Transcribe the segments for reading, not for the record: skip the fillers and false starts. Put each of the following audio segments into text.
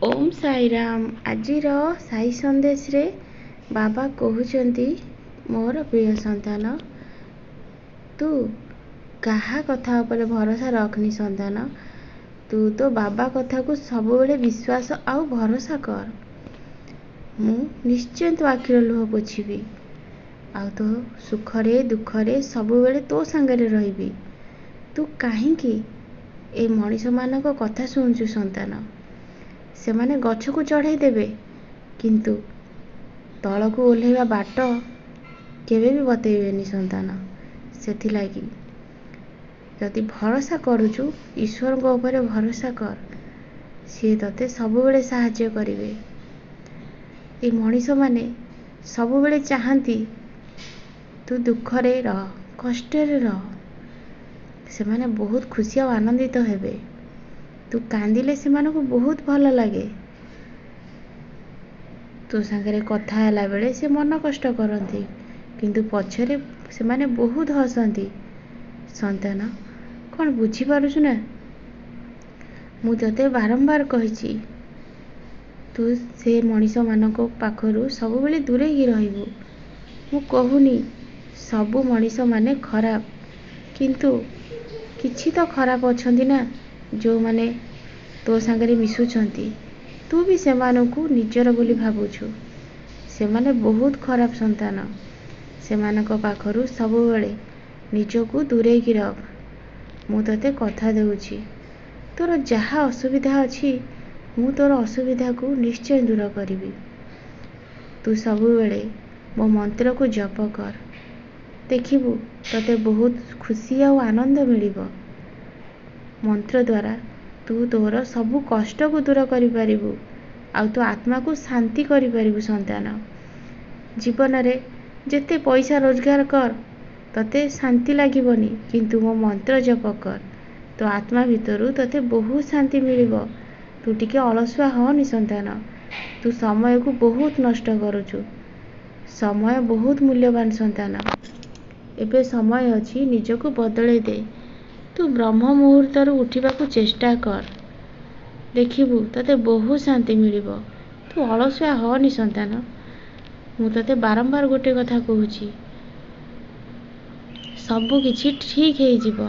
ओम साई राम। आजिर साई संदेश रे बाबा कहउचंती मोर प्रिय संतान, तू कहा कथा उपरे भरोसा रखनी संतान। तू तो बाबा कथा को सब बेले विश्वास आउ भरोसा कर। मु निश्चय तो आखिर लुह पोछिबी आउ तो सुखरे दुखरे सब बेले तो संगरे रहिबी। तू काहींकी ए मनीष मानक कथा शुणुचु संतान। से माने गछ को चढ़ाई देबे किंतु तल को ओल्हेवा बाट केबे भी बतेबेनी संतान। सेथिलागी जदि भरोसा करूचु ईश्वर को ऊपर भरोसा कर, सी तते सब बेले सहाय्य करिवे। ए मनीष माने सब बेले चाहंती तू दुखरे रह, कष्टरे रह। से माने बहुत खुशी और आनंदित हेबे। तू कांदिले से मानको बहुत भल लगे। तो संगरे कथा हैला बेले से मन कष्ट करती किंतु पछरे से माने बहुत हसंती। संतान कौन बुझी पारुछु ना? मु तते बारंबार कहिछि तू से मनीष मानको पाखरु सब बेले दूरे ही रहिबु। मु कहूनी सबु मनीष माने खराब, किंतु किछि तो खराब अछंती ना जो माने तो संगरे मिसुछंती। तू भी से मानकु निजर बोली भाबुछु। से माने बहुत खराब संतान। से मानक पाखरु सब बेले निजको दूरे की रख। मु तते कथा देउछि तोर जहा असुविधा अछि मु तोर असुविधा को निश्चय दूर करिबी। तू सब बेले मो मंत्र को जप कर, देखिबु तते बहुत खुशी और आनंद मिलिबो। मंत्र द्वारा तू तोर सबु कष्ट को दूर करि परिबु आउ तो आत्मा को शांति करि परिबु संतान। जीवन रे जेते पैसा रोजगार कर तते शांति लागिबनी, किंतु मो मंत्र जप कर तो आत्मा भितरु तते बहुत शांति मिलिबो। तू टिके अलसुआ होनी संतान। तू समय को बहुत नष्ट करूछु। समय बहुत मूल्यवान संतान। एबे समय अछि निजको बदले दे। तू ब्रह्म मुहूर्त उठिबा को चेष्टा कर, देखिबु तते बहुत शांति मिलिबो। तू अलसुआ होनी संतान। मु तते बारंबार गोटे कथा कहूछि सबु किछि ठीक हे जिवो।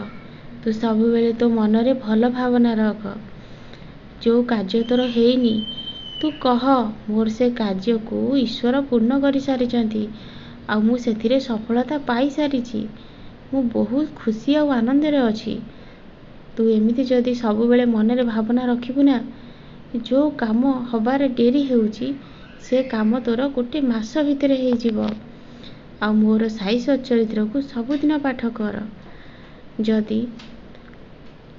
तू सब बेले तो मन रे भल भावना रख। जो कार्य तोर हेइनी तू कह मोर से कार्य को ईश्वर पूर्ण करि सारिचंती आ मु सेथिरे सफलता पाई सारिछि। मु बहुत खुशी और आनंद रे अछि। तू एमिति जदि सब बेले मन रे भावना रखिबु ना, जो काम हबारे डेरी हेउची से काम तोर गोटे मास भितरे हे जिवो। आ मोर साई सच्चरित्र को सबुदिन पाठ कर। जदि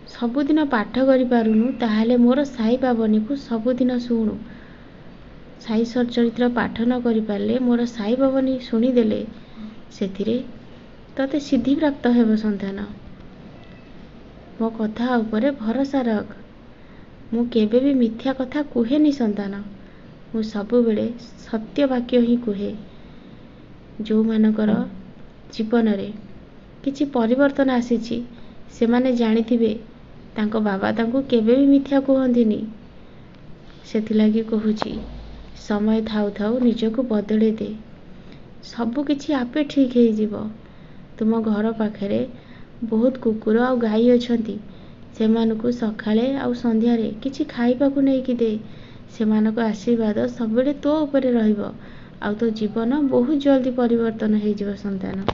सबुदिन पाठ करि पारुनु ताहाले मोर साई बाबनी को सबुदिन सुनु। साई सच्चरित्र पाठ न करि पारले मोर साई बाबनी सुनी देले सेथिरे तते सिद्धि प्राप्त हेबो संतान। मो कथा उपरे भरोसा रख। मु केबे भी मिथ्या कथा कुहेनी संतान। मु सब बेले सत्य वाक्य ही कुहे। जो मानकर जीवन रे किछि परिवर्तन आसीछि से माने जानिथिबे तांको बाबा तांको केबे भी मिथ्या कहंतिनी। सेथिलागी कहूछि समय थाउ थाउ निजको बदले दे। सब किछि आपे ठीक हे जिवो। तुम घर पाखरे बहुत कुकुर और गाई अछंती। सेमानकु सखाळे आउ संध्या रे किछि खाइबा को नै कि दे। सेमानक आशीर्वाद सब बेले तो ऊपर रहिबो आउ तो जीवन बहुत जल्दी परिवर्तन हे जिवो संतान।